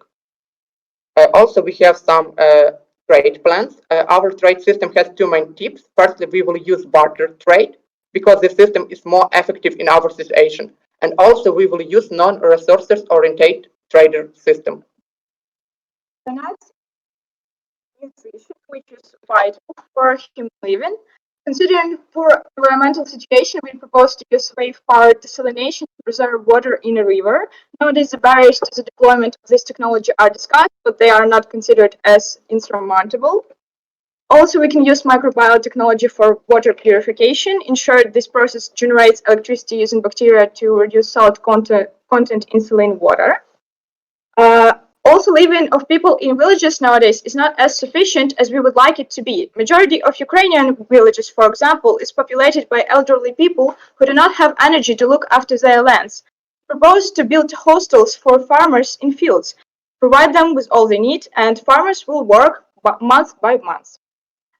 [SPEAKER 16] Also, we have some trade plans. Our trade system has two main tips. Firstly, we will use barter trade because the system is more effective in our situation. And also, we will use non-resources oriented trader system.
[SPEAKER 14] The next nutrition, which is vital for human living. Considering poor environmental situation, we propose to use wave-powered desalination to preserve water in a river. Nowadays, the barriers to the deployment of this technology are discussed, but they are not considered as insurmountable. Also, we can use microbiotechnology for water purification. In short, this process generates electricity using bacteria to reduce salt content in saline water. Also, living of people in villages nowadays is not as sufficient as we would like it to be. Majority of Ukrainian villages, for example, is populated by elderly people who do not have energy to look after their lands. Propose to build hostels for farmers in fields, provide them with all they need, and farmers will work month by month.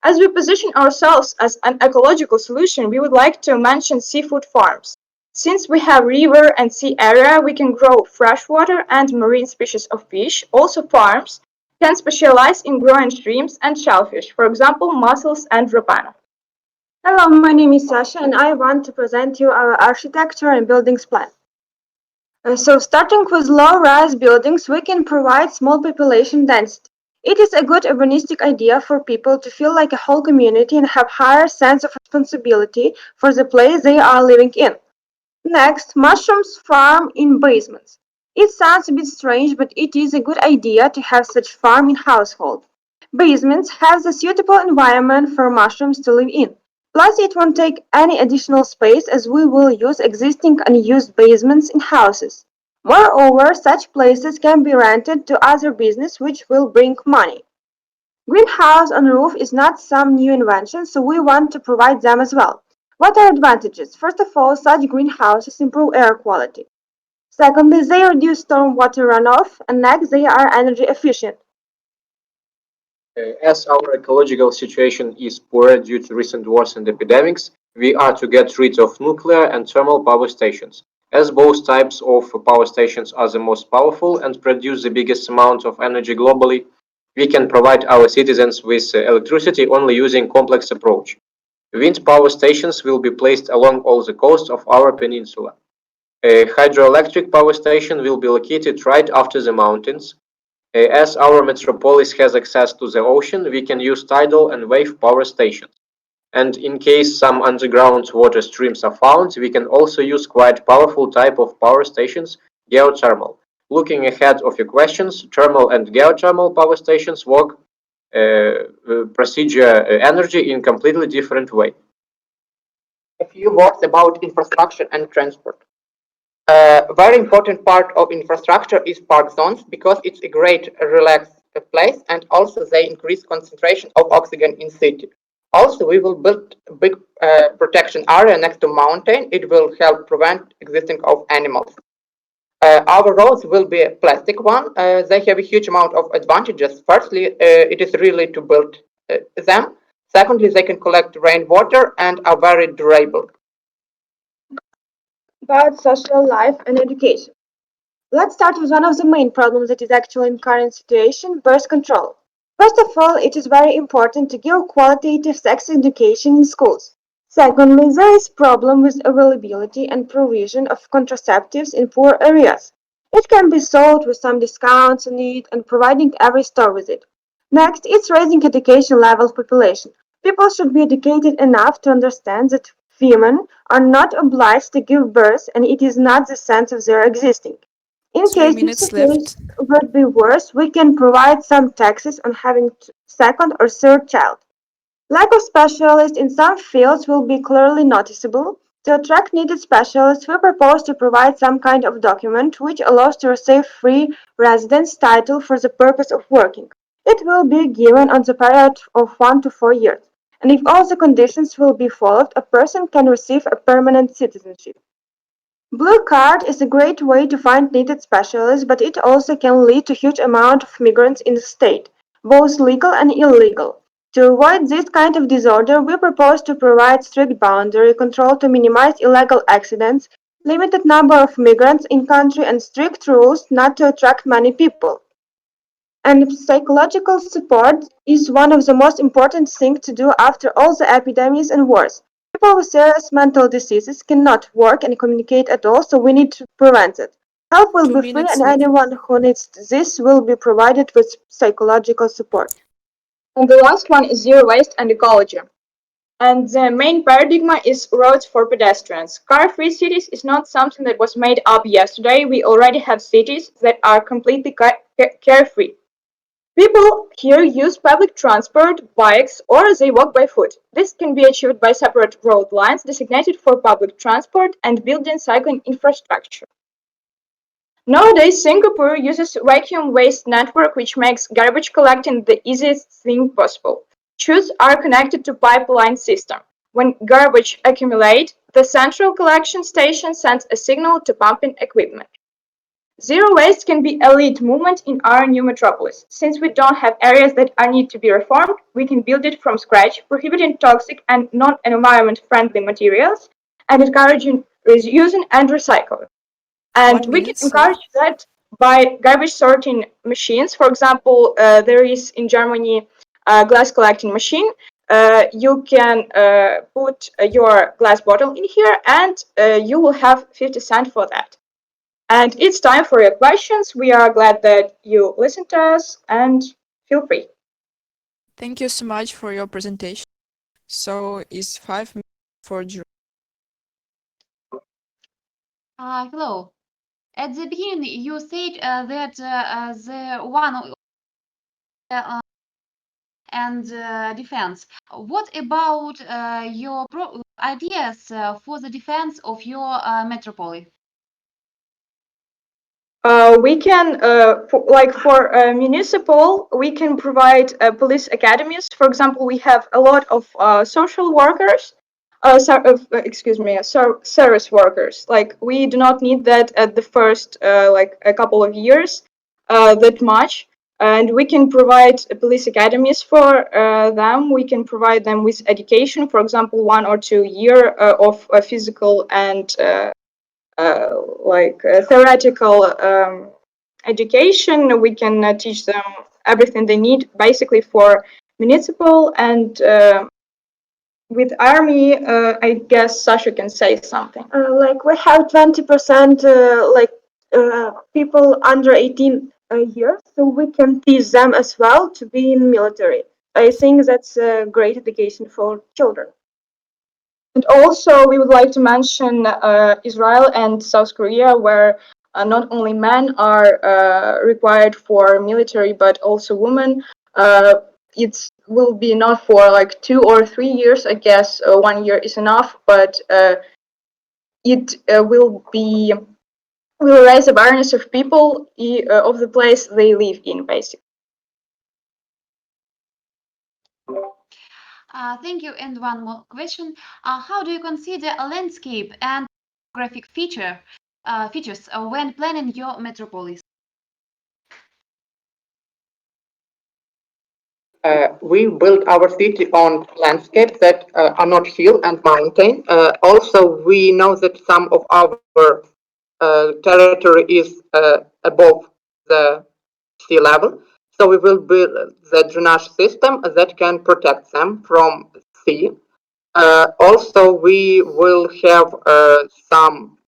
[SPEAKER 14] As we position ourselves as an ecological solution, we would like to mention seafood farms. Since we have river and sea area, we can grow freshwater and marine species of fish. Also, farms can specialize in growing shrimps and shellfish, for example, mussels and rapana.
[SPEAKER 17] Hello, my name is Sasha, and I want to present you our architecture and buildings plan. So starting with low-rise buildings, we can provide small population density. It is a good urbanistic idea for people to feel like a whole community and have higher sense of responsibility for the place they are living in. Next, mushrooms farm in basements. It sounds a bit strange, but it is a good idea to have such farm in household. Basements have a suitable environment for mushrooms to live in. Plus, it won't take any additional space as we will use existing unused basements in houses. Moreover, such places can be rented to other business which will bring money. Greenhouse on roof is not some new invention, so we want to provide them as well. What are advantages? First of all, such greenhouses improve air quality. Secondly, they reduce stormwater runoff, and next, they are energy efficient.
[SPEAKER 15] As our ecological situation is poor due to recent wars and epidemics, we are to get rid of nuclear and thermal power stations. As both types of power stations are the most powerful and produce the biggest amount of energy globally, we can provide our citizens with electricity only using complex approach. Wind power stations will be placed along all the coast of our peninsula. A hydroelectric power station will be located right after the mountains. As our metropolis has access to the ocean, we can use tidal and wave power stations. And in case some underground water streams are found, we can also use quite powerful type of power stations, geothermal. Looking ahead of your questions, thermal and geothermal power stations work procedure energy in completely different way.
[SPEAKER 16] A few words about infrastructure and transport. A very important part of infrastructure is park zones because it's a great relaxed place and also they increase concentration of oxygen in city. Also, we will build a big protection area next to mountain. It will help prevent existing of animals. Our roads will be a plastic one. They have a huge amount of advantages. Firstly, it is really to build them. Secondly, they can collect rainwater and are very durable.
[SPEAKER 17] About social life and education. Let's start with one of the main problems that is actually in current situation, birth control. First of all, it is very important to give qualitative sex education in schools. Secondly, there is problem with availability and provision of contraceptives in poor areas. It can be sold with some discounts on it and providing every store with it. Next, it's raising education level of population. People should be educated enough to understand that women are not obliged to give birth and it is not the sense of their existing. In
[SPEAKER 1] 3
[SPEAKER 17] case the
[SPEAKER 1] minutes
[SPEAKER 17] situation
[SPEAKER 1] left.
[SPEAKER 17] would be worse, we can provide some taxes on having second or third child. Lack of specialists in some fields will be clearly noticeable. To attract needed specialists, we propose to provide some kind of document which allows to receive free residence title for the purpose of working. It will be given on the period of 1 to 4 years, and if all the conditions will be followed, a person can receive a permanent citizenship. Blue card is a great way to find needed specialists, but it also can lead to huge amount of migrants in the state, both legal and illegal. To avoid this kind of disorder, we propose to provide strict boundary control to minimize illegal accidents, limited number of migrants in country and strict rules not to attract many people. And psychological support is one of the most important things to do after all the epidemics and wars. People with serious mental diseases cannot work and communicate at all, so we need to prevent it. Help will
[SPEAKER 1] 2
[SPEAKER 17] be free
[SPEAKER 1] minutes
[SPEAKER 17] and
[SPEAKER 1] left.
[SPEAKER 17] anyone who needs this will be provided with psychological support.
[SPEAKER 14] And the last one is zero waste and ecology. And the main paradigm is roads for pedestrians. Car-free cities is not something that was made up yesterday. We already have cities that are completely carefree. People here use public transport, bikes, or they walk by foot. This can be achieved by separate road lines designated for public transport and building cycling infrastructure. Nowadays, Singapore uses vacuum waste network which makes garbage collecting the easiest thing possible. Chutes are connected to pipeline system. When garbage accumulates, the central collection station sends a signal to pumping equipment. Zero waste can be a lead movement in our new metropolis. Since we don't have areas that need to be reformed, we can build it from scratch, prohibiting toxic and non-environment friendly materials and encouraging reusing and recycling. And
[SPEAKER 1] 1
[SPEAKER 14] we can
[SPEAKER 1] minute
[SPEAKER 14] encourage
[SPEAKER 1] left.
[SPEAKER 14] that by garbage sorting machines. For example, there is in Germany a glass collecting machine. You can put your glass bottle in here and you will have 50 cents for that. And it's time for your questions. We are glad that you listened to us and feel free.
[SPEAKER 1] Thank you so much for your presentation. So it's 5 minutes for Drew.
[SPEAKER 5] Hello. At the beginning, you said that the one and defense. What about your ideas for the defense of your metropolis?
[SPEAKER 14] We can, for municipal, we can provide police academies. For example, we have a lot of social workers, service workers. Like we do not need that at the first, like a couple of years, that much. And we can provide police academies for them. We can provide them with education, for example, 1 or 2 year of physical and theoretical education. We can teach them everything they need basically for municipal and with army. I guess Sasha can say something.
[SPEAKER 17] Like we have 20% people under 18 years, so we can teach them as well to be in military. I think that's a great education for children.
[SPEAKER 14] And also, we would like to mention Israel and South Korea, where not only men are required for military, but also women. It will be not for like 2 or 3 years, I guess. 1 year is enough, but it will raise awareness of people of the place they live in, basically.
[SPEAKER 5] Thank you. And one more question. How do you consider a landscape and graphic features when planning your metropolis?
[SPEAKER 16] We built our city on landscapes that are not hill and mountain. Also, we know that some of our territory is above the sea level. So we will build the drainage system that can protect them from sea. Also, we will have uh, some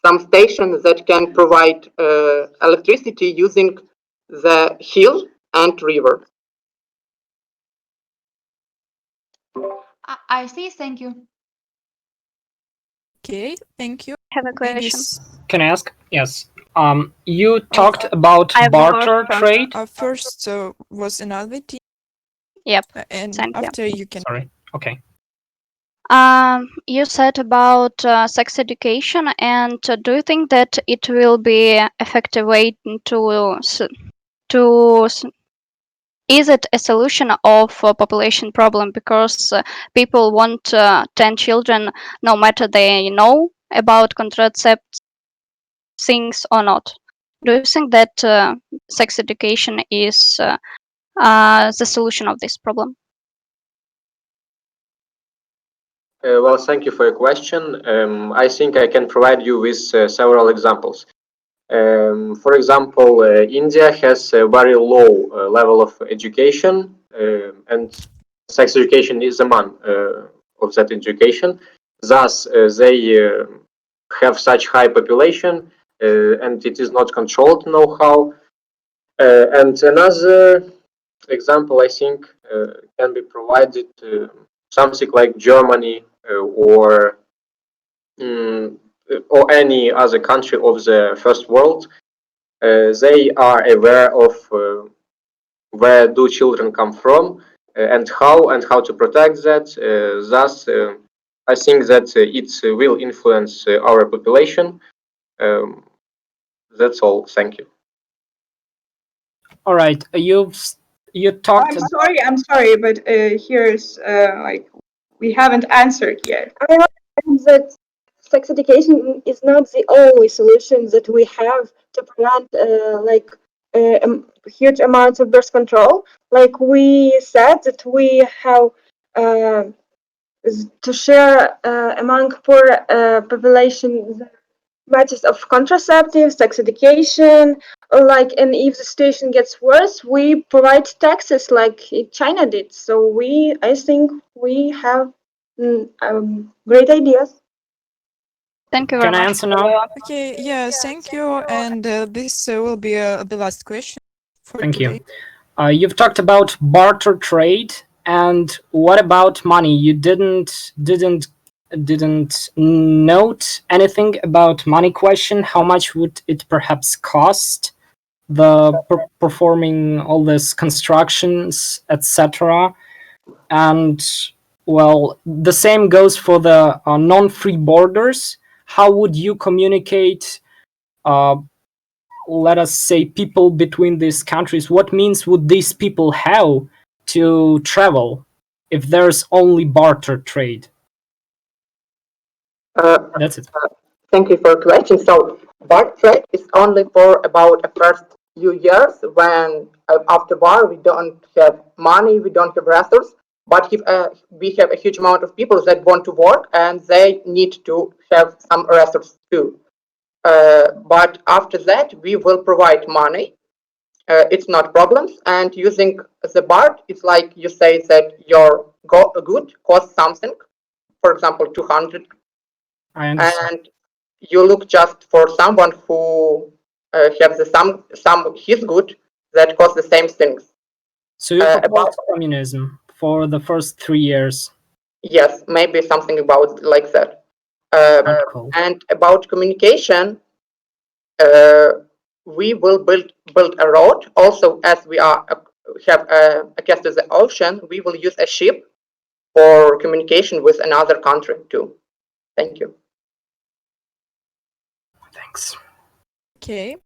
[SPEAKER 16] some stations that can provide electricity using the hill and river.
[SPEAKER 5] I see. Thank you.
[SPEAKER 1] Okay, thank you.
[SPEAKER 6] Have a
[SPEAKER 1] Maybe
[SPEAKER 6] question.
[SPEAKER 10] Can I ask? Yes. You talked about
[SPEAKER 6] I have
[SPEAKER 10] barter
[SPEAKER 6] more
[SPEAKER 10] trade.
[SPEAKER 1] First was another team.
[SPEAKER 6] Yep.
[SPEAKER 1] And
[SPEAKER 6] Thank you.
[SPEAKER 1] after you can.
[SPEAKER 10] Sorry. Okay.
[SPEAKER 6] You said about sex education, and do you think that it will be effective way to is it a solution of a population problem? Because people want 10 children, no matter they know about contraceptive things or not. Do you think that sex education is the solution of this problem?
[SPEAKER 15] Well, thank you for your question. I think I can provide you with several examples. For example, India has a very low level of education, and sex education is among of that education. Thus, they have such high population, and it is not controlled know-how. And another example, I think, can be provided something like Germany or any other country of the first world. They are aware of where do children come from and how to protect that. Thus, I think that it will influence our population. That's all. Thank you.
[SPEAKER 10] All right. You talked.
[SPEAKER 14] I'm sorry, but here's like we haven't answered yet.
[SPEAKER 17] I understand that sex education is not the only solution that we have to prevent huge amounts of birth control. Like we said that we have to share among poor population methods of contraceptives, sex education, or like, and if the situation gets worse, we provide taxes like China did. So I think we have great ideas.
[SPEAKER 6] Thank you very
[SPEAKER 10] Can I
[SPEAKER 6] much.
[SPEAKER 10] answer now?
[SPEAKER 1] Okay, yeah, thank you. And this will be the last question for
[SPEAKER 10] Thank
[SPEAKER 1] today.
[SPEAKER 10] you. You've talked about barter trade, and what about money? You didn't note anything about money question. How much would it perhaps cost the performing all these constructions, etc.? And well, the same goes for the non-free borders. How would you communicate, let us say, people between these countries? What means would these people have to travel if there's only barter trade? That's it.
[SPEAKER 16] Thank you for the question. So, barter trade is only for about the first few years when after war we don't have money, we don't have resources. But if we have a huge amount of people that want to work and they need to have some resources too. But after that, we will provide money. It's not problems. And using the BART, it's like you say that your good costs something, for example, 200.
[SPEAKER 10] I understand.
[SPEAKER 16] And you look just for someone who has some his good that costs the same things.
[SPEAKER 10] So you
[SPEAKER 16] about
[SPEAKER 10] proposed communism for the first 3 years.
[SPEAKER 16] yes, maybe something about like that.
[SPEAKER 10] Cool.
[SPEAKER 16] And about communication, we will build a road. Also, as we are have access to the ocean, we will use a ship for communication with another country too. Thank you.
[SPEAKER 10] Thanks.
[SPEAKER 1] Okay,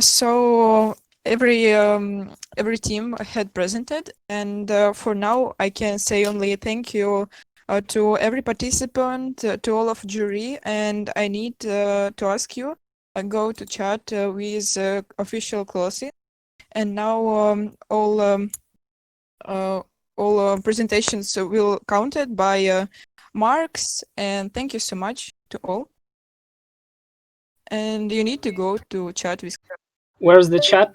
[SPEAKER 1] so every team had presented, and for now I can say only thank you to every participant, to all of jury, and I need to ask you go to chat with official closing, and now all presentations will counted by marks, and thank you so much to all. And you need to go to chat with.
[SPEAKER 10] Where's the chat?